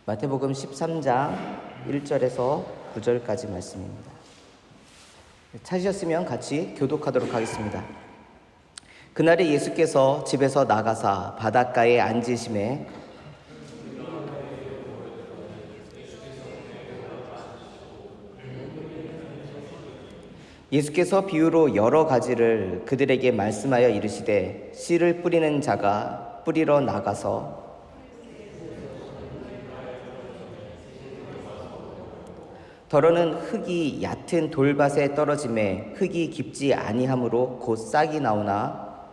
마태복음 13장 1절에서 9절까지 말씀입니다. 찾으셨으면 같이 교독하도록 하겠습니다. 그날에 예수께서 집에서 나가사 바닷가에 앉으심에 예수께서 비유로 여러 가지를 그들에게 말씀하여 이르시되 씨를 뿌리는 자가 뿌리러 나가서 더러는 흙이 얕은 돌밭에 떨어짐에 흙이 깊지 아니하므로 곧 싹이 나오나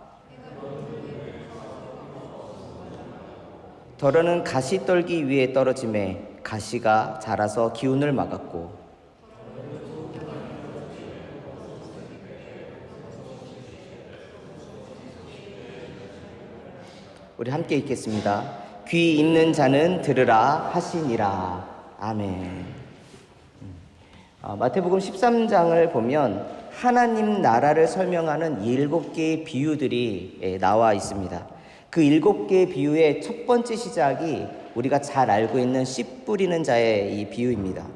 더러는 가시떨기 위에 떨어짐에 가시가 자라서 기운을 막았고 우리 함께 읽겠습니다. 귀 있는 자는 들으라 하시니라. 아멘. 마태복음 13장을 보면 하나님 나라를 설명하는 7개의 비유들이 나와 있습니다. 그 7개의 비유의 첫 번째 시작이 우리가 잘 알고 있는 씨 뿌리는 자의 이 비유입니다.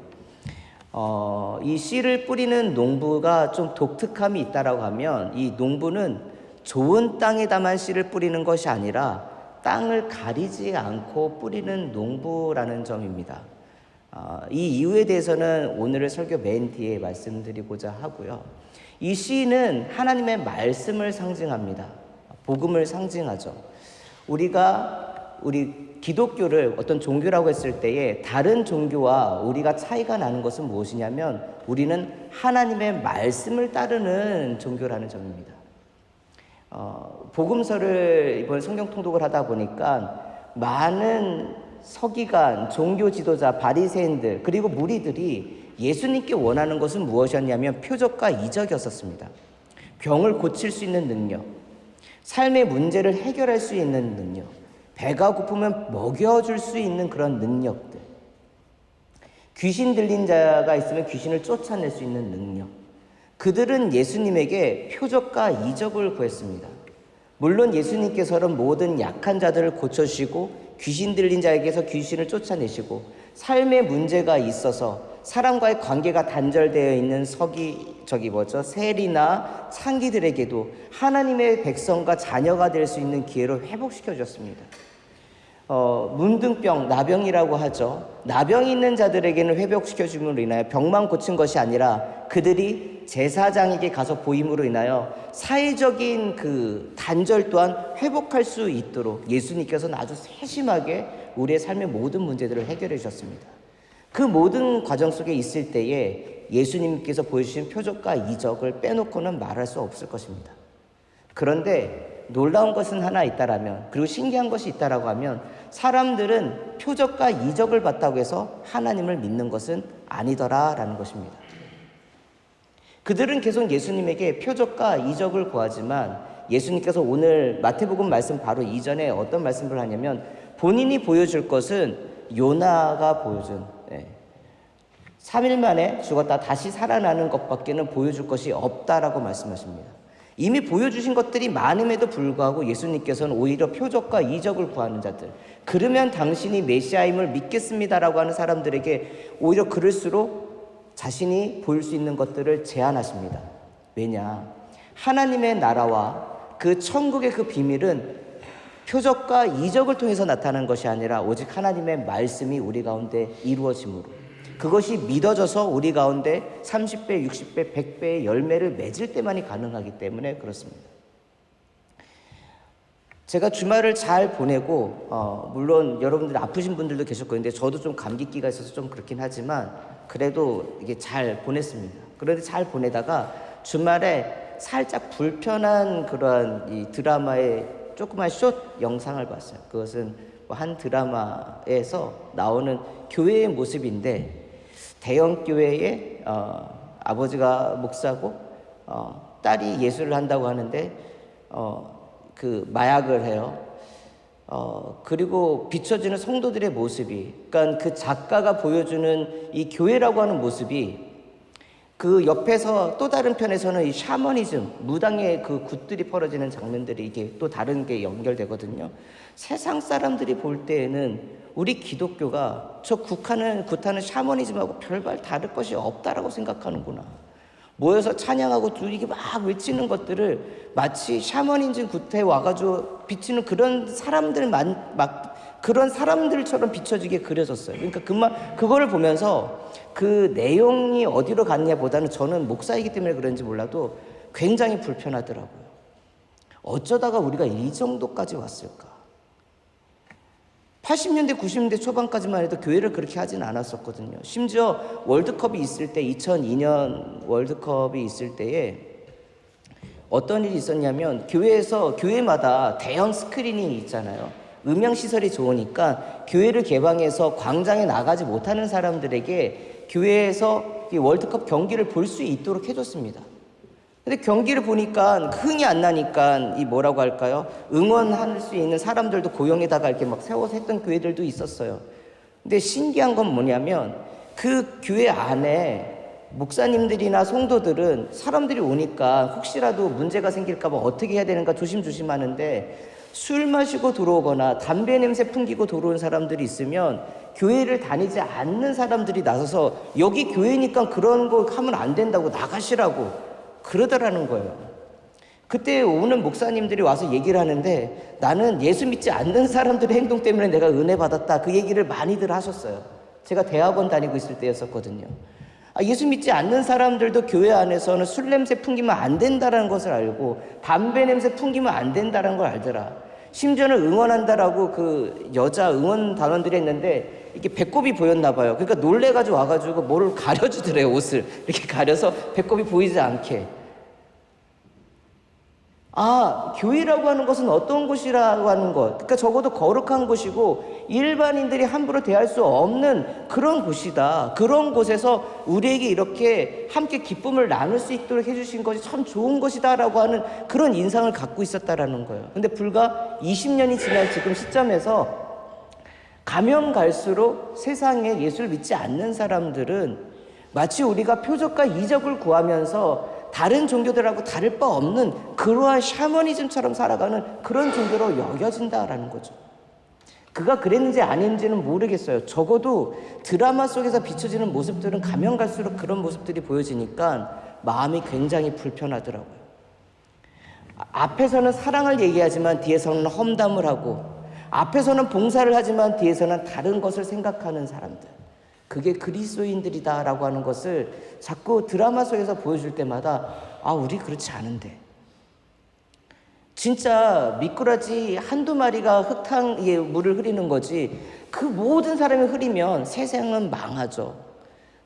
이 씨를 뿌리는 농부가 좀 독특함이 있다라고 하면 이 농부는 좋은 땅에다만 씨를 뿌리는 것이 아니라 땅을 가리지 않고 뿌리는 농부라는 점입니다. 이 이유에 대해서는 오늘의 설교 맨 뒤에 말씀드리고자 하고요. 이 씨는 하나님의 말씀을 상징합니다. 복음을 상징하죠. 우리 기독교를 어떤 종교라고 했을 때에 다른 종교와 우리가 차이가 나는 것은 무엇이냐면 우리는 하나님의 말씀을 따르는 종교라는 점입니다. 복음서를 이번 성경 통독을 하다 보니까 많은 서기관, 종교 지도자, 바리새인들 그리고 무리들이 예수님께 원하는 것은 무엇이었냐면 표적과 이적이었습니다. 병을 고칠 수 있는 능력, 삶의 문제를 해결할 수 있는 능력, 배가 고프면 먹여줄 수 있는 그런 능력들, 귀신 들린 자가 있으면 귀신을 쫓아낼 수 있는 능력. 그들은 예수님에게 표적과 이적을 구했습니다. 물론 예수님께서는 모든 약한 자들을 고쳐주시고 귀신 들린 자에게서 귀신을 쫓아내시고 삶의 문제가 있어서 사람과의 관계가 단절되어 있는 세리나 창기들에게도 하나님의 백성과 자녀가 될 수 있는 기회로 회복시켜 주셨습니다. 문둥병, 나병이라고 하죠. 나병이 있는 자들에게는 회복시켜 줌으로 인하여 병만 고친 것이 아니라 그들이 제사장에게 가서 보임으로 인하여 사회적인 그 단절 또한 회복할 수 있도록 예수님께서는 아주 세심하게 우리의 삶의 모든 문제들을 해결해 주셨습니다. 그 모든 과정 속에 있을 때에 예수님께서 보여주신 표적과 이적을 빼놓고는 말할 수 없을 것입니다. 그런데 놀라운 것은 하나 있다라면, 그리고 신기한 것이 있다라고 하면 사람들은 표적과 이적을 봤다고 해서 하나님을 믿는 것은 아니더라라는 것입니다. 그들은 계속 예수님에게 표적과 이적을 구하지만 예수님께서 오늘 마태복음 말씀 바로 이전에 어떤 말씀을 하냐면 본인이 보여줄 것은 요나가 보여준 3일 만에 죽었다 다시 살아나는 것밖에는 보여줄 것이 없다라고 말씀하십니다. 이미 보여주신 것들이 많음에도 불구하고 예수님께서는 오히려 표적과 이적을 구하는 자들, 그러면 당신이 메시아임을 믿겠습니다라고 하는 사람들에게 오히려 그럴수록 자신이 보일 수 있는 것들을 제한하십니다. 왜냐? 하나님의 나라와 그 천국의 그 비밀은 표적과 이적을 통해서 나타나는 것이 아니라 오직 하나님의 말씀이 우리 가운데 이루어짐으로 그것이 믿어져서 우리 가운데 30배, 60배, 100배의 열매를 맺을 때만이 가능하기 때문에 그렇습니다. 제가 주말을 잘 보내고 물론 여러분들 아프신 분들도 계실 거는데 저도 좀 감기기가 있어서 좀 그렇긴 하지만 그래도 이게 잘 보냈습니다. 그런데 잘 보내다가 주말에 살짝 불편한 그런 이 드라마의 조그만 숏 영상을 봤어요. 그것은 한 드라마에서 나오는 교회의 모습인데 대형 교회에 아버지가 목사고 딸이 예술을 한다고 하는데 그 마약을 해요. 그리고 비춰지는 성도들의 모습이, 그러니까 그 작가가 보여주는 이 교회라고 하는 모습이 그 옆에서 또 다른 편에서는 이 샤머니즘, 무당의 그 굿들이 벌어지는 장면들이 이게 또 다른 게 연결되거든요. 세상 사람들이 볼 때에는 우리 기독교가 저 굿하는 샤머니즘하고 별반 다를 것이 없다라고 생각하는구나. 모여서 찬양하고 둘이 막 외치는 것들을 마치 샤머니즘 굿에 와가지고 비치는 그런 그런 사람들처럼 비춰지게 그려졌어요. 그러니까 그거를 보면서 그 내용이 어디로 갔냐보다는 저는 목사이기 때문에 그런지 몰라도 굉장히 불편하더라고요. 어쩌다가 우리가 이 정도까지 왔을까? 80년대, 90년대 초반까지만 해도 교회를 그렇게 하진 않았었거든요. 심지어 월드컵이 있을 때, 2002년 월드컵이 있을 때에 어떤 일이 있었냐면 교회마다 대형 스크린이 있잖아요. 음향시설이 좋으니까 교회를 개방해서 광장에 나가지 못하는 사람들에게 교회에서 월드컵 경기를 볼 수 있도록 해줬습니다. 근데 경기를 보니까 흥이 안 나니까 뭐라고 할까요? 응원할 수 있는 사람들도 고용에다가 이렇게 막 세워서 했던 교회들도 있었어요. 근데 신기한 건 뭐냐면 그 교회 안에 목사님들이나 성도들은 사람들이 오니까 혹시라도 문제가 생길까 봐 어떻게 해야 되는가 조심조심 하는데 술 마시고 들어오거나 담배 냄새 풍기고 들어온 사람들이 있으면 교회를 다니지 않는 사람들이 나서서 여기 교회니까 그런 거 하면 안 된다고 나가시라고 그러더라는 거예요. 그때 오는 목사님들이 와서 얘기를 하는데 나는 예수 믿지 않는 사람들의 행동 때문에 내가 은혜 받았다. 그 얘기를 많이들 하셨어요. 제가 대학원 다니고 있을 때였었거든요. 예수 믿지 않는 사람들도 교회 안에서는 술 냄새 풍기면 안 된다는 것을 알고 담배 냄새 풍기면 안 된다는 걸 알더라. 심지어는 응원한다라고 그 여자 응원 단원들이 했는데 이게 배꼽이 보였나 봐요. 그러니까 놀래가지고 와가지고 뭐를 가려주더래요. 옷을 이렇게 가려서 배꼽이 보이지 않게. 교회라고 하는 것은 어떤 곳이라고 하는 것. 그러니까 적어도 거룩한 곳이고 일반인들이 함부로 대할 수 없는 그런 곳이다. 그런 곳에서 우리에게 이렇게 함께 기쁨을 나눌 수 있도록 해주신 것이 참 좋은 것이다라고 하는 그런 인상을 갖고 있었다라는 거예요. 근데 불과 20년이 지난 지금 시점에서 가면 갈수록 세상에 예수를 믿지 않는 사람들은 마치 우리가 표적과 이적을 구하면서 다른 종교들하고 다를 바 없는 그러한 샤머니즘처럼 살아가는 그런 종교로 여겨진다라는 거죠. 그가 그랬는지 아닌지는 모르겠어요. 적어도 드라마 속에서 비춰지는 모습들은 가면 갈수록 그런 모습들이 보여지니까 마음이 굉장히 불편하더라고요. 앞에서는 사랑을 얘기하지만 뒤에서는 험담을 하고 앞에서는 봉사를 하지만 뒤에서는 다른 것을 생각하는 사람들. 그게 그리스도인들이다라고 하는 것을 자꾸 드라마 속에서 보여줄 때마다 우리 그렇지 않은데. 진짜 미꾸라지 한두 마리가 흙탕에 물을 흐리는 거지 그 모든 사람이 흐리면 세상은 망하죠.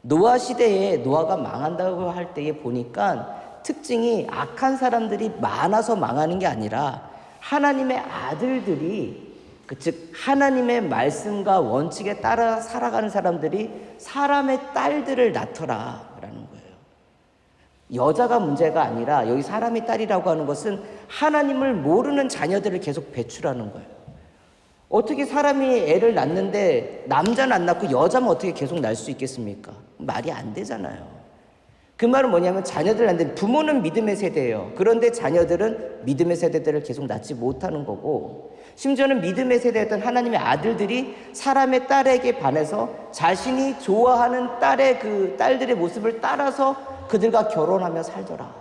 노아 시대에 노아가 망한다고 할 때에 보니까 특징이 악한 사람들이 많아서 망하는 게 아니라 하나님의 아들들이 즉 하나님의 말씀과 원칙에 따라 살아가는 사람들이 사람의 딸들을 낳더라 라는 거예요. 여자가 문제가 아니라 여기 사람의 딸이라고 하는 것은 하나님을 모르는 자녀들을 계속 배출하는 거예요. 어떻게 사람이 애를 낳는데 남자는 안 낳고 여자만 어떻게 계속 낳을 수 있겠습니까? 말이 안 되잖아요. 그 말은 뭐냐면 자녀들 낳는데 부모는 믿음의 세대예요. 그런데 자녀들은 믿음의 세대들을 계속 낳지 못하는 거고 심지어는 믿음의 세대였던 하나님의 아들들이 사람의 딸에게 반해서 자신이 좋아하는 딸들의 모습을 따라서 그들과 결혼하며 살더라.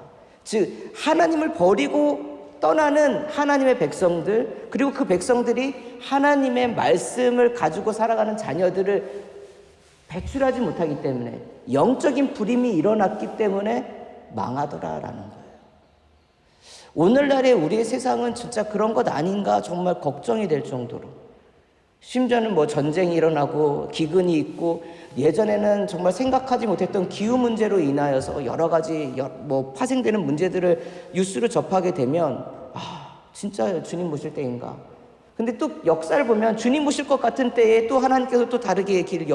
즉 하나님을 버리고 떠나는 하나님의 백성들 그리고 그 백성들이 하나님의 말씀을 가지고 살아가는 자녀들을 배출하지 못하기 때문에 영적인 불임이 일어났기 때문에 망하더라라는 거예요. 오늘날의 우리의 세상은 진짜 그런 것 아닌가 정말 걱정이 될 정도로 심지어는 전쟁이 일어나고 기근이 있고 예전에는 정말 생각하지 못했던 기후 문제로 인하여서 여러 가지 파생되는 문제들을 뉴스로 접하게 되면 진짜 주님 모실 때인가. 근데 또 역사를 보면 주님 모실 것 같은 때에 또 하나님께서 또 다르게 길을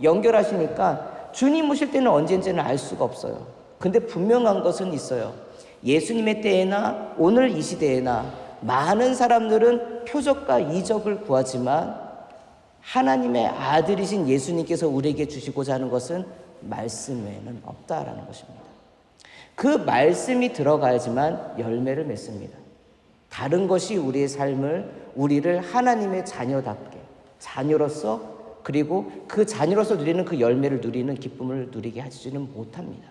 연결하시니까 주님 모실 때는 언제인지는 알 수가 없어요. 근데 분명한 것은 있어요. 예수님의 때에나 오늘 이 시대에나 많은 사람들은 표적과 이적을 구하지만 하나님의 아들이신 예수님께서 우리에게 주시고자 하는 것은 말씀 외에는 없다라는 것입니다. 그 말씀이 들어가야지만 열매를 맺습니다. 다른 것이 우리의 삶을, 우리를 하나님의 자녀답게, 자녀로서, 그리고 그 자녀로서 누리는 그 열매를 누리는 기쁨을 누리게 하지는 못합니다.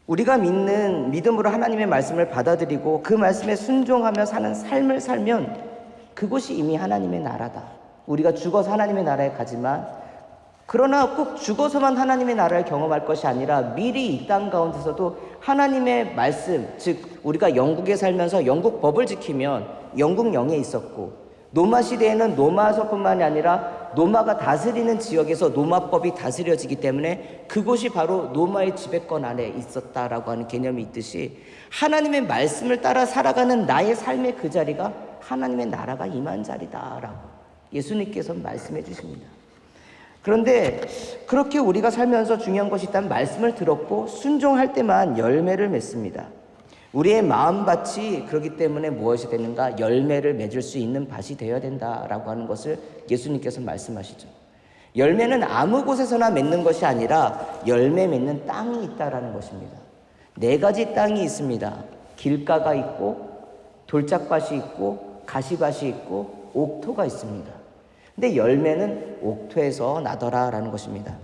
우리가 믿는 믿음으로 하나님의 말씀을 받아들이고 그 말씀에 순종하며 사는 삶을 살면 그곳이 이미 하나님의 나라다. 우리가 죽어서 하나님의 나라에 가지만, 그러나 꼭 죽어서만 하나님의 나라를 경험할 것이 아니라 미리 이 땅 가운데서도 하나님의 말씀, 즉 우리가 영국에 살면서 영국 법을 지키면 영국 영에 있었고, 로마 시대에는 로마서뿐만이 아니라 로마가 다스리는 지역에서 로마법이 다스려지기 때문에 그곳이 바로 로마의 지배권 안에 있었다라고 하는 개념이 있듯이, 하나님의 말씀을 따라 살아가는 나의 삶의 그 자리가 하나님의 나라가 임한 자리다라고 예수님께서 말씀해 주십니다. 그런데 그렇게 우리가 살면서 중요한 것이 있다면 말씀을 들었고 순종할 때만 열매를 맺습니다. 우리의 마음밭이 그렇기 때문에 무엇이 되는가? 열매를 맺을 수 있는 밭이 되어야 된다라고 하는 것을 예수님께서 말씀하시죠. 열매는 아무 곳에서나 맺는 것이 아니라 열매 맺는 땅이 있다라는 것입니다. 4가지 땅이 있습니다. 길가가 있고, 돌짝밭이 있고, 가시밭이 있고, 옥토가 있습니다. 근데 열매는 옥토에서 나더라라는 것입니다.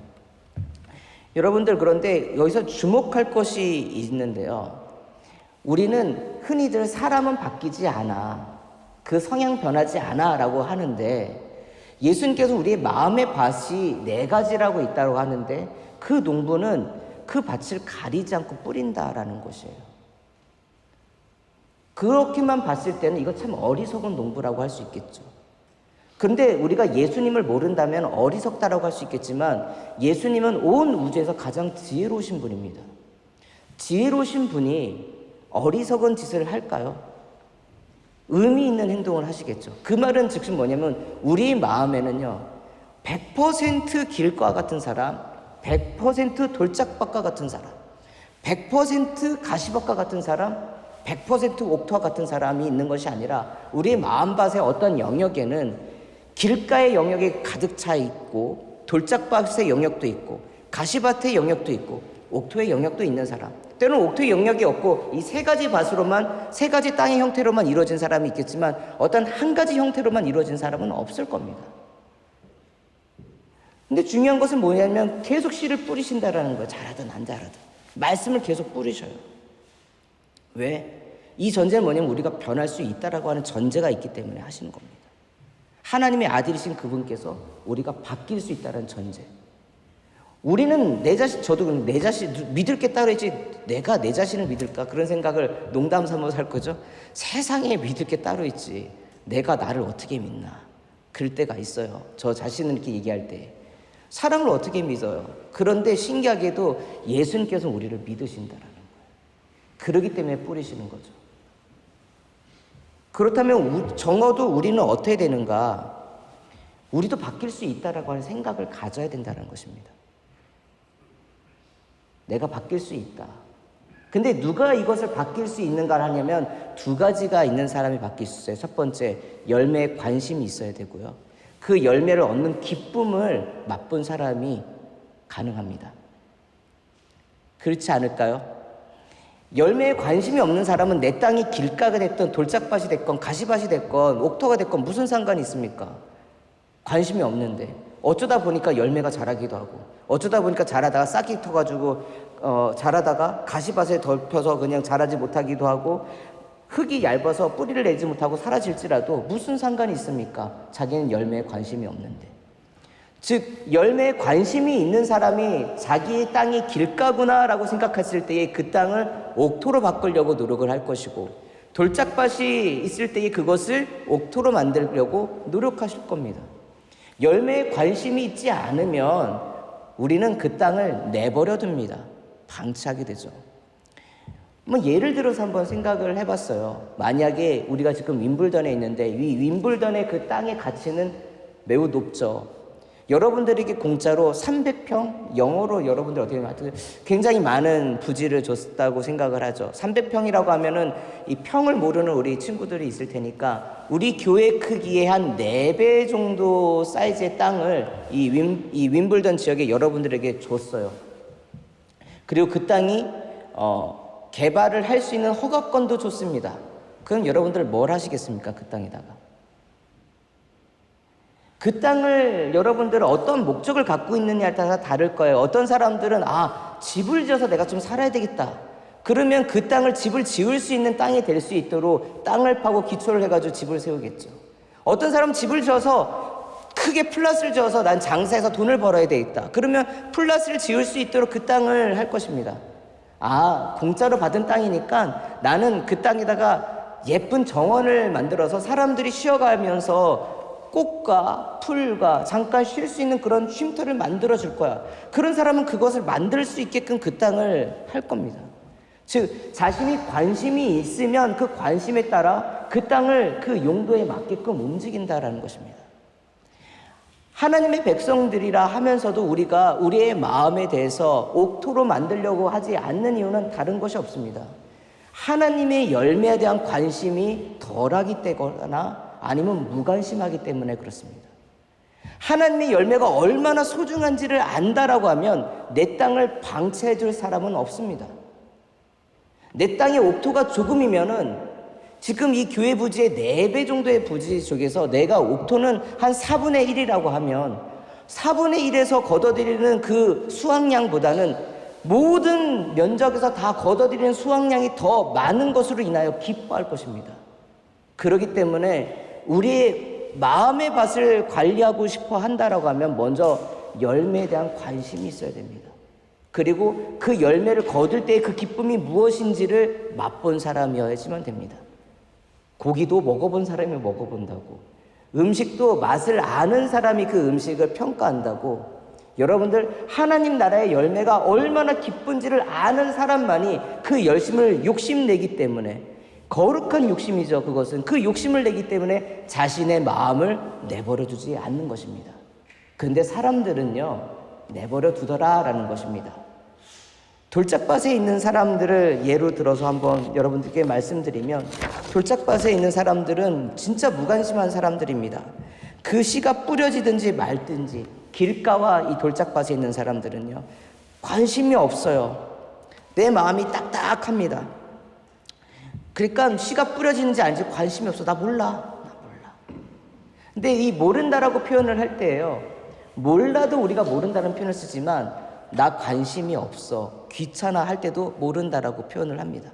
여러분들, 그런데 여기서 주목할 것이 있는데요. 우리는 흔히들 사람은 바뀌지 않아, 그 성향 변하지 않아 라고 하는데, 예수님께서 우리의 마음의 밭이 4가지라고 있다고 하는데, 그 농부는 그 밭을 가리지 않고 뿌린다라는 것이에요. 그렇게만 봤을 때는 이거 참 어리석은 농부라고 할 수 있겠죠. 그런데 우리가 예수님을 모른다면 어리석다라고 할 수 있겠지만, 예수님은 온 우주에서 가장 지혜로우신 분입니다. 지혜로우신 분이 어리석은 짓을 할까요? 의미 있는 행동을 하시겠죠. 그 말은 즉 뭐냐면, 우리 마음에는요 100% 길과 같은 사람, 100% 돌짝밭과 같은 사람, 100% 가시밭과 같은 사람, 100% 옥토와 같은 사람이 있는 것이 아니라, 우리의 마음밭의 어떤 영역에는 길가의 영역이 가득 차 있고, 돌짝밭의 영역도 있고, 가시밭의 영역도 있고, 옥토의 영역도 있는 사람, 때로는 옥토의 영역이 없고 이 3가지 밭으로만, 3가지 땅의 형태로만 이루어진 사람이 있겠지만, 어떤 한 가지 형태로만 이루어진 사람은 없을 겁니다. 근데 중요한 것은 뭐냐면 계속 씨를 뿌리신다라는 거예요. 잘하든 안 잘하든 말씀을 계속 뿌리셔요. 왜? 이 전제는 뭐냐면 우리가 변할 수 있다라고 하는 전제가 있기 때문에 하시는 겁니다. 하나님의 아들이신 그분께서 우리가 바뀔 수 있다는 전제. 우리는 내 자신, 저도 내 자신 믿을 게 따로 있지 내가 내 자신을 믿을까? 그런 생각을 농담 삼아서 할 거죠. 세상에 믿을 게 따로 있지 내가 나를 어떻게 믿나? 그럴 때가 있어요. 저 자신을 이렇게 얘기할 때 사람을 어떻게 믿어요? 그런데 신기하게도 예수님께서 우리를 믿으신다라는 거예요. 그러기 때문에 뿌리시는 거죠. 그렇다면 적어도 우리는 어떻게 되는가? 우리도 바뀔 수 있다라고 하는 생각을 가져야 된다는 것입니다. 내가 바뀔 수 있다. 근데 누가 이것을 바뀔 수 있는가 하냐면 2가지가 있는 사람이 바뀔 수 있어요. 첫 번째, 열매에 관심이 있어야 되고요. 그 열매를 얻는 기쁨을 맛본 사람이 가능합니다. 그렇지 않을까요? 열매에 관심이 없는 사람은 내 땅이 길가가 됐건 돌짝밭이 됐건 가시밭이 됐건 옥토가 됐건 무슨 상관이 있습니까? 관심이 없는데 어쩌다 보니까 열매가 자라기도 하고, 어쩌다 보니까 자라다가 싹이 터가지고 자라다가 가시밭에 덮여서 그냥 자라지 못하기도 하고, 흙이 얇아서 뿌리를 내지 못하고 사라질지라도 무슨 상관이 있습니까? 자기는 열매에 관심이 없는데. 즉 열매에 관심이 있는 사람이 자기의 땅이 길가구나라고 생각했을 때에 그 땅을 옥토로 바꾸려고 노력을 할 것이고, 돌짝밭이 있을 때에 그것을 옥토로 만들려고 노력하실 겁니다. 열매에 관심이 있지 않으면 우리는 그 땅을 내버려 둡니다. 방치하게 되죠. 예를 들어서 한번 생각을 해봤어요. 만약에 우리가 지금 윈블던에 있는데 이 윈블던의 그 땅의 가치는 매우 높죠. 여러분들에게 공짜로 300평, 영어로 여러분들 어떻게 하면 굉장히 많은 부지를 줬다고 생각을 하죠. 300평이라고 하면은 이 평을 모르는 우리 친구들이 있을 테니까 우리 교회 크기의 한 4배 정도 사이즈의 땅을 이 윈블던 지역에 여러분들에게 줬어요. 그리고 그 땅이 개발을 할 수 있는 허가권도 줬습니다. 그럼 여러분들 뭘 하시겠습니까? 그 땅에다가. 그 땅을 여러분들은 어떤 목적을 갖고 있느냐에 따라 다를 거예요. 어떤 사람들은 집을 지어서 내가 좀 살아야 되겠다. 그러면 그 땅을 집을 지을 수 있는 땅이 될 수 있도록 땅을 파고 기초를 해가지고 집을 세우겠죠. 어떤 사람은 집을 지어서 크게 플랫을 지어서 난 장사해서 돈을 벌어야 되겠다. 그러면 플랫을 지을 수 있도록 그 땅을 할 것입니다. 공짜로 받은 땅이니까 나는 그 땅에다가 예쁜 정원을 만들어서 사람들이 쉬어가면서 꽃과 풀과 잠깐 쉴 수 있는 그런 쉼터를 만들어 줄 거야. 그런 사람은 그것을 만들 수 있게끔 그 땅을 할 겁니다. 즉 자신이 관심이 있으면 그 관심에 따라 그 땅을 그 용도에 맞게끔 움직인다라는 것입니다. 하나님의 백성들이라 하면서도 우리가 우리의 마음에 대해서 옥토로 만들려고 하지 않는 이유는 다른 것이 없습니다. 하나님의 열매에 대한 관심이 덜하기 때거나 아니면 무관심하기 때문에 그렇습니다. 하나님의 열매가 얼마나 소중한지를 안다라고 하면 내 땅을 방치해 줄 사람은 없습니다. 내 땅의 옥토가 조금이면은 지금 이 교회 부지의 4배 정도의 부지 속에서 내가 옥토는 한 4분의 1이라고 하면 4분의 1에서 걷어들이는 그 수확량보다는 모든 면적에서 다 걷어들이는 수확량이 더 많은 것으로 인하여 기뻐할 것입니다. 그렇기 때문에 우리의 마음의 밭을 관리하고 싶어 한다라고 하면 먼저 열매에 대한 관심이 있어야 됩니다. 그리고 그 열매를 거둘 때의 그 기쁨이 무엇인지를 맛본 사람이어야지만 됩니다. 고기도 먹어본 사람이 먹어본다고, 음식도 맛을 아는 사람이 그 음식을 평가한다고, 여러분들 하나님 나라의 열매가 얼마나 기쁜지를 아는 사람만이 그 열심을 욕심내기 때문에, 거룩한 욕심이죠. 그것은 그 욕심을 내기 때문에 자신의 마음을 내버려 두지 않는 것입니다. 그런데 사람들은요, 내버려 두더라라는 것입니다. 돌짝밭에 있는 사람들을 예로 들어서 한번 여러분들께 말씀드리면, 돌짝밭에 있는 사람들은 진짜 무관심한 사람들입니다. 그 씨가 뿌려지든지 말든지 길가와 이 돌짝밭에 있는 사람들은요, 관심이 없어요. 내 마음이 딱딱합니다. 그러니까 씨가 뿌려지는지 아닌지 관심이 없어. 나 몰라. 근데 이 모른다라고 표현을 할 때예요, 몰라도 우리가 모른다는 표현을 쓰지만 나 관심이 없어, 귀찮아 할 때도 모른다라고 표현을 합니다.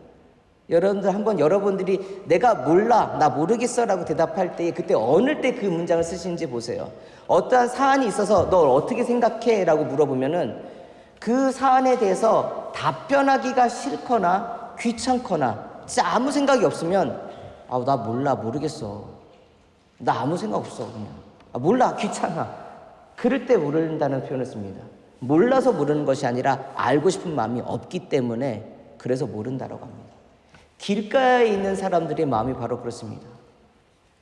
여러분들 한번 여러분들이 내가 몰라, 나 모르겠어 라고 대답할 때 그때 어느 때 그 문장을 쓰시는지 보세요. 어떠한 사안이 있어서 너 어떻게 생각해? 라고 물어보면은 그 사안에 대해서 답변하기가 싫거나 귀찮거나 진짜 아무 생각이 없으면 나 몰라, 모르겠어, 나 아무 생각 없어, 그냥 몰라, 귀찮아, 그럴 때 모른다는 표현을 씁니다. 몰라서 모르는 것이 아니라 알고 싶은 마음이 없기 때문에 그래서 모른다라고 합니다. 길가에 있는 사람들의 마음이 바로 그렇습니다.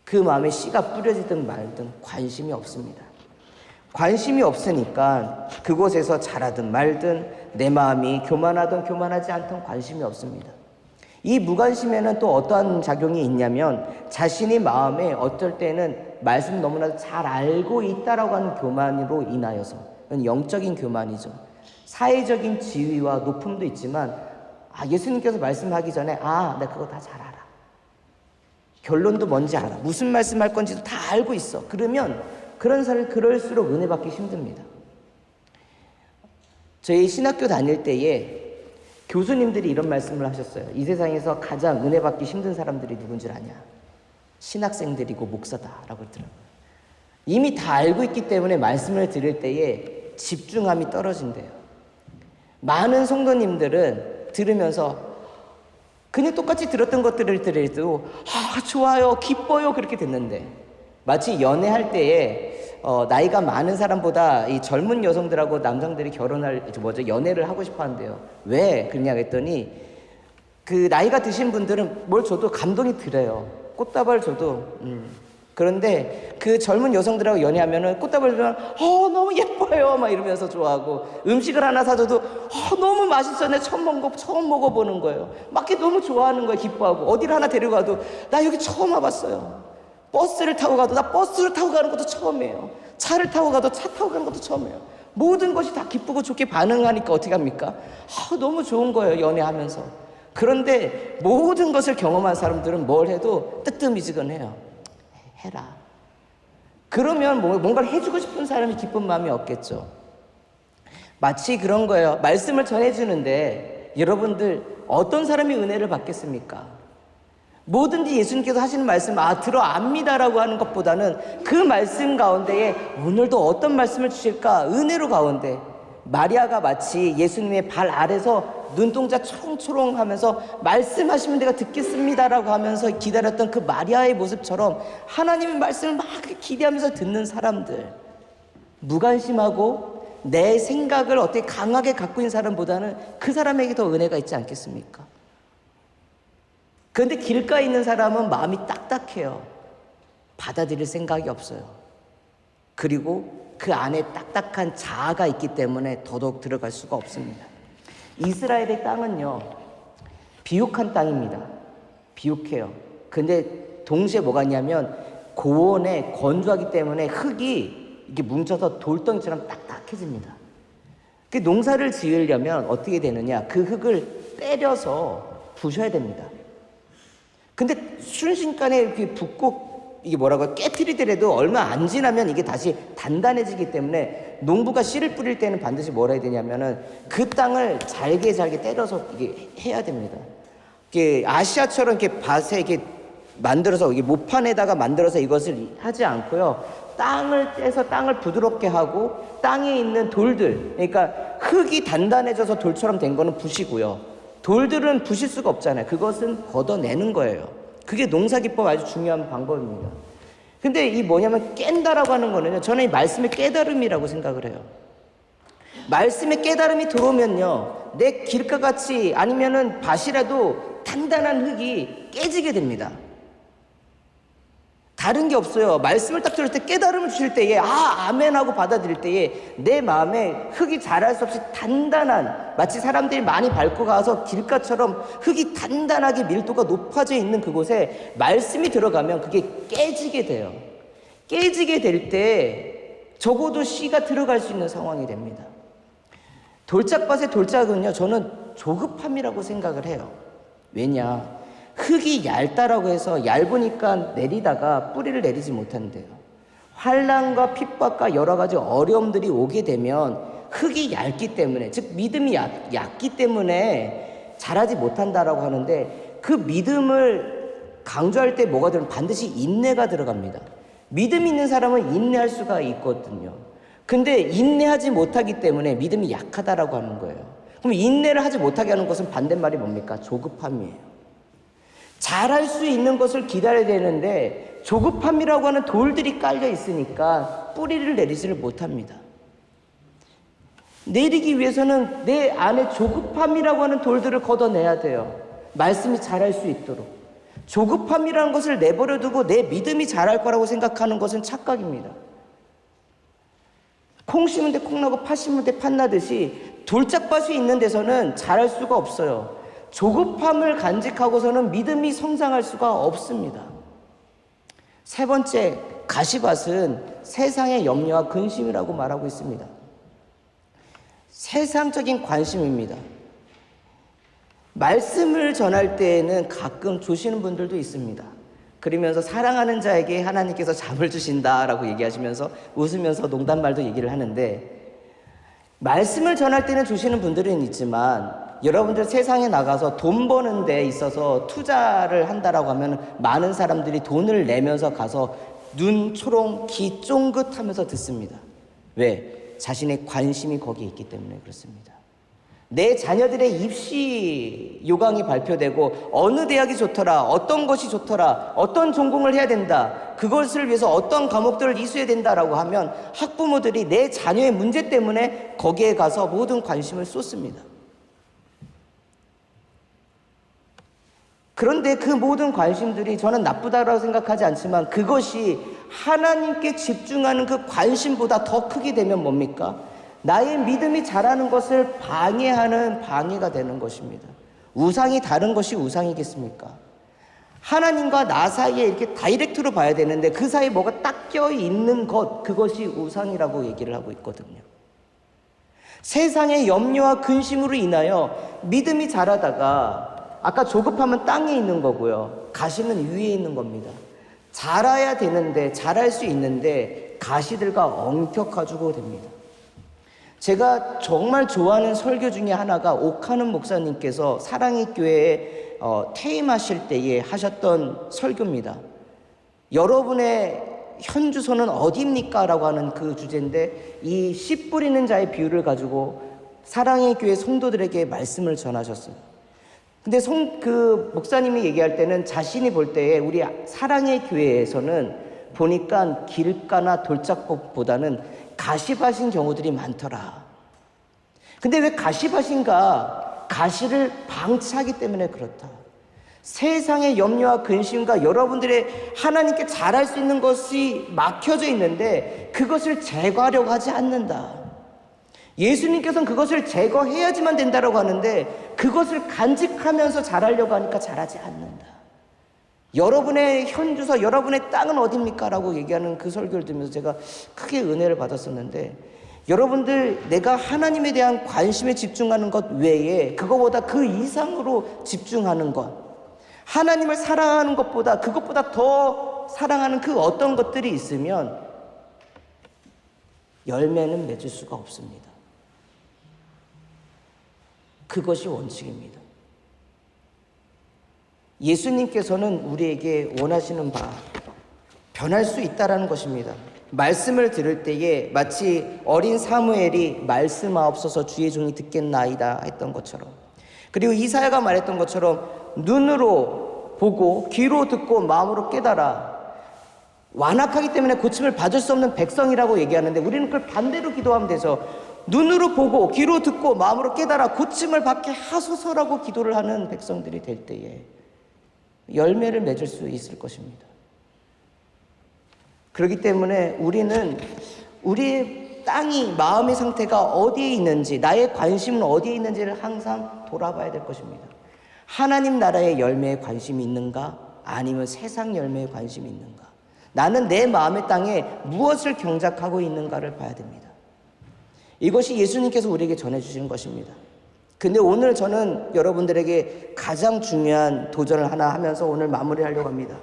그 마음에 씨가 뿌려지든 말든 관심이 없습니다. 관심이 없으니까 그곳에서 자라든 말든 내 마음이 교만하든 교만하지 않든 관심이 없습니다. 이 무관심에는 또 어떠한 작용이 있냐면 자신이 마음에 어쩔 때는 말씀 너무나 잘 알고 있다라고 하는 교만으로 인하여서, 영적인 교만이죠. 사회적인 지위와 높음도 있지만 예수님께서 말씀하기 전에 나 그거 다 잘 알아, 결론도 뭔지 알아, 무슨 말씀할 건지도 다 알고 있어. 그러면 그런 사람이 그럴수록 은혜 받기 힘듭니다. 저희 신학교 다닐 때에 교수님들이 이런 말씀을 하셨어요. 이 세상에서 가장 은혜 받기 힘든 사람들이 누군지 아냐? 신학생들이고 목사다라고 했더라고요. 이미 다 알고 있기 때문에 말씀을 들을 때에 집중함이 떨어진대요. 많은 성도님들은 들으면서 그냥 똑같이 들었던 것들을 들어도 좋아요, 기뻐요, 그렇게 됐는데 마치 연애할 때에 나이가 많은 사람보다 이 젊은 여성들하고 남성들이 연애를 하고 싶어 한대요. 왜 그러냐 했더니 그 나이가 드신 분들은 뭘 줘도 감동이 들어요. 꽃다발 줘도 그런데 그 젊은 여성들하고 연애하면은 꽃다발 주면 너무 예뻐요 막 이러면서 좋아하고, 음식을 하나 사줘도 너무 맛있어, 내가 처음 먹어보는 거예요. 막 너무 좋아하는 거예요. 기뻐하고. 어디를 하나 데려가도 나 여기 처음 와봤어요. 버스를 타고 가도 나 버스를 타고 가는 것도 처음이에요. 차를 타고 가도 차 타고 가는 것도 처음이에요. 모든 것이 다 기쁘고 좋게 반응하니까 어떻게 합니까? 너무 좋은 거예요, 연애하면서. 그런데 모든 것을 경험한 사람들은 뭘 해도 뜨뜻미지근해요. 해라. 그러면 뭔가를 해주고 싶은 사람이 기쁜 마음이 없겠죠. 마치 그런 거예요. 말씀을 전해주는데 여러분들 어떤 사람이 은혜를 받겠습니까? 뭐든지 예수님께서 하시는 말씀 들어 압니다라고 하는 것보다는 그 말씀 가운데에 오늘도 어떤 말씀을 주실까 은혜로 가운데, 마리아가 마치 예수님의 발 아래서 눈동자 초롱초롱 하면서 말씀하시면 내가 듣겠습니다라고 하면서 기다렸던 그 마리아의 모습처럼 하나님의 말씀을 막 기대하면서 듣는 사람들, 무관심하고 내 생각을 어떻게 강하게 갖고 있는 사람보다는 그 사람에게 더 은혜가 있지 않겠습니까? 그런데 길가에 있는 사람은 마음이 딱딱해요. 받아들일 생각이 없어요. 그리고 그 안에 딱딱한 자아가 있기 때문에 더더욱 들어갈 수가 없습니다. 이스라엘의 땅은요, 비옥한 땅입니다. 비옥해요. 근데 동시에 뭐가 있냐면 고온에 건조하기 때문에 흙이 이렇게 뭉쳐서 돌덩이처럼 딱딱해집니다. 그 농사를 지으려면 어떻게 되느냐, 그 흙을 때려서 부셔야 됩니다. 근데 순식간에 이렇게 붓고 이게 뭐라고 깨트리더라도 얼마 안 지나면 이게 다시 단단해지기 때문에 농부가 씨를 뿌릴 때는 반드시 뭐라 해야 되냐면은 그 땅을 잘게 때려서 이게 해야 됩니다. 이게 아시아처럼 이렇게 밭에 이렇게 만들어서 이게 모판에다가 만들어서 이것을 하지 않고요. 땅을 떼서 땅을 부드럽게 하고 땅에 있는 돌들, 그러니까 흙이 단단해져서 돌처럼 된 거는 부시고요. 돌들은 부실 수가 없잖아요. 그것은 걷어내는 거예요. 그게 농사기법 아주 중요한 방법입니다. 근데 이 뭐냐면 깬다라고 하는 거는요, 저는 이 말씀의 깨달음이라고 생각을 해요. 말씀의 깨달음이 들어오면요, 내 길가같이 아니면은 밭이라도 단단한 흙이 깨지게 됩니다. 다른 게 없어요. 말씀을 딱 들을 때, 깨달음을 주실 때에 아멘 하고 받아들일 때에 내 마음에 흙이 자랄 수 없이 단단한, 마치 사람들이 많이 밟고 가서 길가처럼 흙이 단단하게 밀도가 높아져 있는 그곳에 말씀이 들어가면 그게 깨지게 돼요. 깨지게 될 때 적어도 씨가 들어갈 수 있는 상황이 됩니다. 돌짝밭의 돌짝은요, 저는 조급함이라고 생각을 해요. 왜냐, 흙이 얇다라고 해서 얇으니까 내리다가 뿌리를 내리지 못한대요. 환난과 핍박과 여러 가지 어려움들이 오게 되면 흙이 얇기 때문에, 즉 믿음이 얕기 때문에 자라지 못한다라고 하는데, 그 믿음을 강조할 때 뭐가 들어가면 반드시 인내가 들어갑니다. 믿음 있는 사람은 인내할 수가 있거든요. 근데 인내하지 못하기 때문에 믿음이 약하다라고 하는 거예요. 그럼 인내를 하지 못하게 하는 것은 반대말이 뭡니까? 조급함이에요. 잘할 수 있는 것을 기다려야 되는데 조급함이라고 하는 돌들이 깔려 있으니까 뿌리를 내리지를 못합니다. 내리기 위해서는 내 안에 조급함이라고 하는 돌들을 걷어내야 돼요. 말씀이 자랄 수 있도록. 조급함이라는 것을 내버려 두고 내 믿음이 자랄 거라고 생각하는 것은 착각입니다. 콩 심은 데 콩 나고 팥 심은 데 팥 나듯이 돌짝밭이 있는 데서는 자랄 수가 없어요. 조급함을 간직하고서는 믿음이 성장할 수가 없습니다. 세 번째, 가시밭은 세상의 염려와 근심이라고 말하고 있습니다. 세상적인 관심입니다. 말씀을 전할 때에는 가끔 조시는 분들도 있습니다. 그러면서 사랑하는 자에게 하나님께서 잠을 주신다라고 얘기하시면서 웃으면서 농담말도 얘기를 하는데, 말씀을 전할 때는 주시는 분들은 있지만 여러분들 세상에 나가서 돈 버는 데 있어서 투자를 한다라고 하면 많은 사람들이 돈을 내면서 가서 눈 초롱 귀 쫑긋 하면서 듣습니다. 왜? 자신의 관심이 거기에 있기 때문에 그렇습니다. 내 자녀들의 입시 요강이 발표되고 어느 대학이 좋더라, 어떤 것이 좋더라, 어떤 전공을 해야 된다, 그것을 위해서 어떤 과목들을 이수해야 된다라고 하면 학부모들이 내 자녀의 문제 때문에 거기에 가서 모든 관심을 쏟습니다. 그런데 그 모든 관심들이 저는 나쁘다고 생각하지 않지만 그것이 하나님께 집중하는 그 관심보다 더 크게 되면 뭡니까? 나의 믿음이 자라는 것을 방해하는 방해가 되는 것입니다. 우상이 다른 것이 우상이겠습니까? 하나님과 나 사이에 이렇게 다이렉트로 봐야 되는데 그 사이에 뭐가 딱 껴있는 것, 그것이 우상이라고 얘기를 하고 있거든요. 세상의 염려와 근심으로 인하여 믿음이 자라다가 아까 조급하면 땅에 있는 거고요. 가시는 위에 있는 겁니다. 자라야 되는데 자랄 수 있는데 가시들과 엉켜가지고 됩니다. 제가 정말 좋아하는 설교 중에 하나가 옥하는 목사님께서 사랑의 교회에 퇴임하실 때에 하셨던 설교입니다. 여러분의 현 주소는 어디입니까? 라고 하는 그 주제인데 이 씨 뿌리는 자의 비유를 가지고 사랑의 교회 성도들에게 말씀을 전하셨어요. 근데 그 목사님이 얘기할 때는 자신이 볼 때에 우리 사랑의 교회에서는 보니까 길가나 돌짝법보다는 가시밭인 경우들이 많더라. 근데 왜 가시밭인가? 가시를 방치하기 때문에 그렇다. 세상의 염려와 근심과 여러분들의 하나님께 잘할 수 있는 것이 막혀져 있는데 그것을 제거하려고 하지 않는다. 예수님께서는 그것을 제거해야지만 된다고 하는데 그것을 간직하면서 잘하려고 하니까 잘하지 않는다. 여러분의 현주소, 여러분의 땅은 어디입니까? 라고 얘기하는 그 설교를 들으면서 제가 크게 은혜를 받았었는데 여러분들 내가 하나님에 대한 관심에 집중하는 것 외에 그거보다 그 이상으로 집중하는 것, 하나님을 사랑하는 것보다 그것보다 더 사랑하는 그 어떤 것들이 있으면 열매는 맺을 수가 없습니다. 그것이 원칙입니다. 예수님께서는 우리에게 원하시는 바 변할 수 있다라는 것입니다. 말씀을 들을 때에 마치 어린 사무엘이 말씀하옵소서 주의 종이 듣겠나이다 했던 것처럼, 그리고 이사야가 말했던 것처럼 눈으로 보고 귀로 듣고 마음으로 깨달아 완악하기 때문에 고침을 받을 수 없는 백성이라고 얘기하는데 우리는 그걸 반대로 기도하면 되죠. 눈으로 보고 귀로 듣고 마음으로 깨달아 고침을 받게 하소서라고 기도를 하는 백성들이 될 때에 열매를 맺을 수 있을 것입니다. 그렇기 때문에 우리는 우리의 땅이, 마음의 상태가 어디에 있는지, 나의 관심은 어디에 있는지를 항상 돌아봐야 될 것입니다. 하나님 나라의 열매에 관심이 있는가? 아니면 세상 열매에 관심이 있는가? 나는 내 마음의 땅에 무엇을 경작하고 있는가를 봐야 됩니다. 이것이 예수님께서 우리에게 전해주시는 것입니다. 근데 오늘 저는 여러분들에게 가장 중요한 도전을 하나 하면서 오늘 마무리하려고 합니다.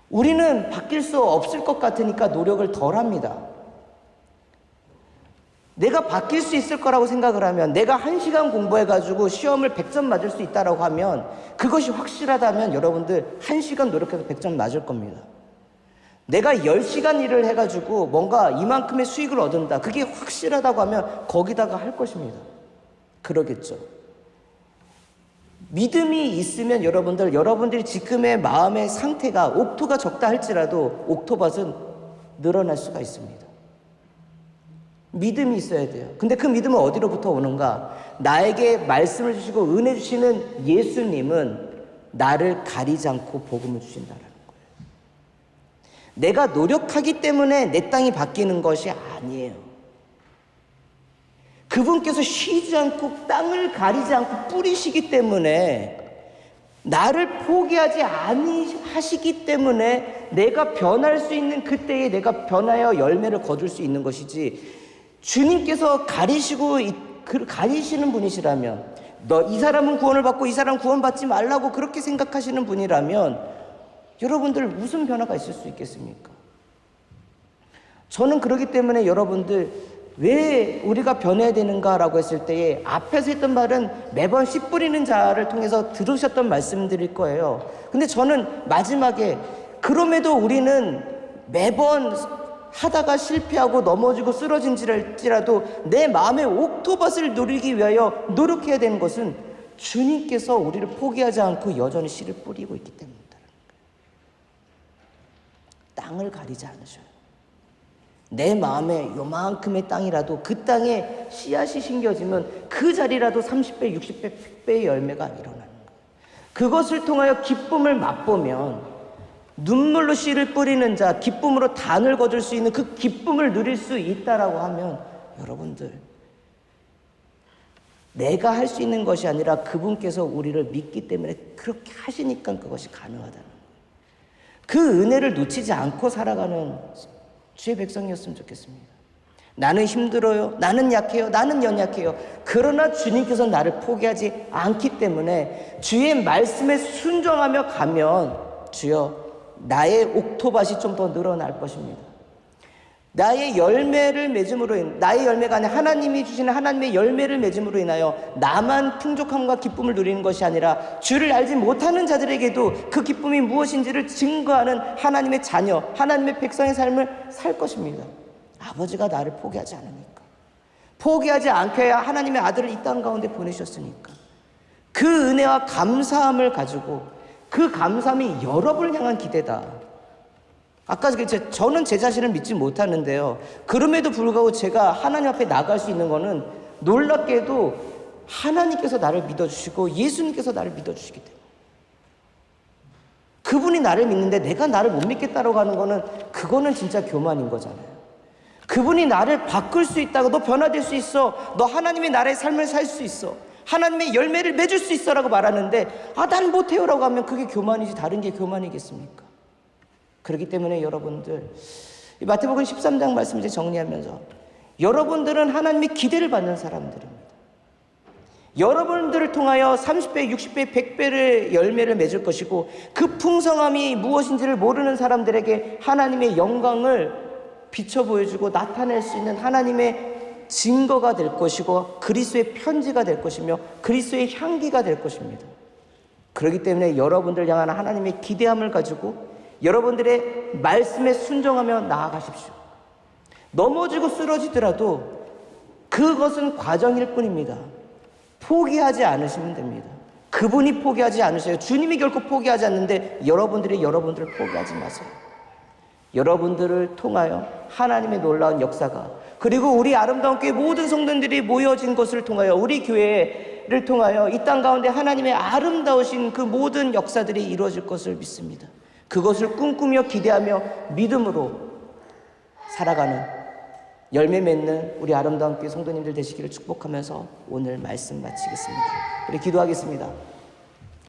우리는 바뀔 수 없을 것 같으니까 노력을 덜 합니다. 내가 바뀔 수 있을 거라고 생각을 하면, 내가 1시간 공부해가지고 시험을 100점 맞을 수 있다고 하면, 그것이 확실하다면 여러분들 1시간 노력해서 100점 맞을 겁니다. 내가 10시간 일을 해가지고 뭔가 이만큼의 수익을 얻는다, 그게 확실하다고 하면 거기다가 할 것입니다. 그러겠죠. 믿음이 있으면 여러분들이 지금의 마음의 상태가 옥토가 적다 할지라도 옥토밭은 늘어날 수가 있습니다. 믿음이 있어야 돼요. 근데 그 믿음은 어디로부터 오는가? 나에게 말씀을 주시고 은혜 주시는 예수님은 나를 가리지 않고 복음을 주신다라는 거예요. 내가 노력하기 때문에 내 땅이 바뀌는 것이 아니에요. 그분께서 쉬지 않고 땅을 가리지 않고 뿌리시기 때문에, 나를 포기하지 아니하시기 때문에 내가 변할 수 있는 그때에 내가 변하여 열매를 거둘 수 있는 것이지, 주님께서 가리시는 분이시라면, 이 사람은 구원을 받고 이 사람은 구원받지 말라고 그렇게 생각하시는 분이라면 여러분들 무슨 변화가 있을 수 있겠습니까? 저는 그렇기 때문에 여러분들 왜 우리가 변해야 되는가라고 했을 때에 앞에서 했던 말은 매번 씨 뿌리는 자를 통해서 들으셨던 말씀들일 거예요. 근데 저는 마지막에 그럼에도 우리는 매번 하다가 실패하고 넘어지고 쓰러진지라도 내 마음의 옥토밭을 누리기 위하여 노력해야 되는 것은 주님께서 우리를 포기하지 않고 여전히 씨를 뿌리고 있기 때문이다. 땅을 가리지 않으셔요. 내 마음에 요만큼의 땅이라도 그 땅에 씨앗이 심겨지면 그 자리라도 30배, 60배, 100배의 열매가 일어나는 거예요. 그것을 통하여 기쁨을 맛보면 눈물로 씨를 뿌리는 자, 기쁨으로 단을 거둘 수 있는 그 기쁨을 누릴 수 있다라고 하면 여러분들, 내가 할 수 있는 것이 아니라 그분께서 우리를 믿기 때문에 그렇게 하시니까 그것이 가능하다는 거예요. 그 은혜를 놓치지 않고 살아가는 주의 백성이었으면 좋겠습니다. 나는 힘들어요. 나는 약해요. 나는 연약해요. 그러나 주님께서 나를 포기하지 않기 때문에 주의 말씀에 순종하며 가면 주여 나의 옥토밭이 좀 더 늘어날 것입니다. 나의 열매를 맺음으로 나의 열매가 아니라 하나님이 주시는 하나님의 열매를 맺음으로 인하여 나만 풍족함과 기쁨을 누리는 것이 아니라 주를 알지 못하는 자들에게도 그 기쁨이 무엇인지를 증거하는 하나님의 자녀, 하나님의 백성의 삶을 살 것입니다. 아버지가 나를 포기하지 않으니까, 포기하지 않게 해야 하나님의 아들을 이 땅 가운데 보내셨으니까 그 은혜와 감사함을 가지고, 그 감사함이 여러분을 향한 기대다. 아까 저는 제 자신을 믿지 못하는데요, 그럼에도 불구하고 제가 하나님 앞에 나갈 수 있는 거는 놀랍게도 하나님께서 나를 믿어주시고 예수님께서 나를 믿어주시기 때문에, 그분이 나를 믿는데 내가 나를 못 믿겠다라고 하는 거는 그거는 진짜 교만인 거잖아요. 그분이 나를 바꿀 수 있다고, 너 변화될 수 있어, 너 하나님의 나라의 삶을 살 수 있어, 하나님의 열매를 맺을 수 있어 라고 말하는데 난 못해요 라고 하면 그게 교만이지 다른 게 교만이겠습니까? 그렇기 때문에 여러분들, 이 마태복음 13장 말씀 이제 정리하면서, 여러분들은 하나님의 기대를 받는 사람들입니다. 여러분들을 통하여 30배, 60배, 100배의 열매를 맺을 것이고, 그 풍성함이 무엇인지를 모르는 사람들에게 하나님의 영광을 비춰 보여주고 나타낼 수 있는 하나님의 증거가 될 것이고, 그리스도의 편지가 될 것이며 그리스도의 향기가 될 것입니다. 그렇기 때문에 여러분들 향한 하나님의 기대함을 가지고 여러분들의 말씀에 순종하며 나아가십시오. 넘어지고 쓰러지더라도 그것은 과정일 뿐입니다. 포기하지 않으시면 됩니다. 그분이 포기하지 않으세요. 주님이 결코 포기하지 않는데 여러분들이 여러분들을 포기하지 마세요. 여러분들을 통하여 하나님의 놀라운 역사가, 그리고 우리 아름다운 교회 모든 성도들이 모여진 것을 통하여, 우리 교회를 통하여 이 땅 가운데 하나님의 아름다우신 그 모든 역사들이 이루어질 것을 믿습니다. 그것을 꿈꾸며 기대하며 믿음으로 살아가는, 열매 맺는 우리 아름다운 교회 성도님들 되시기를 축복하면서 오늘 말씀 마치겠습니다. 우리 기도하겠습니다.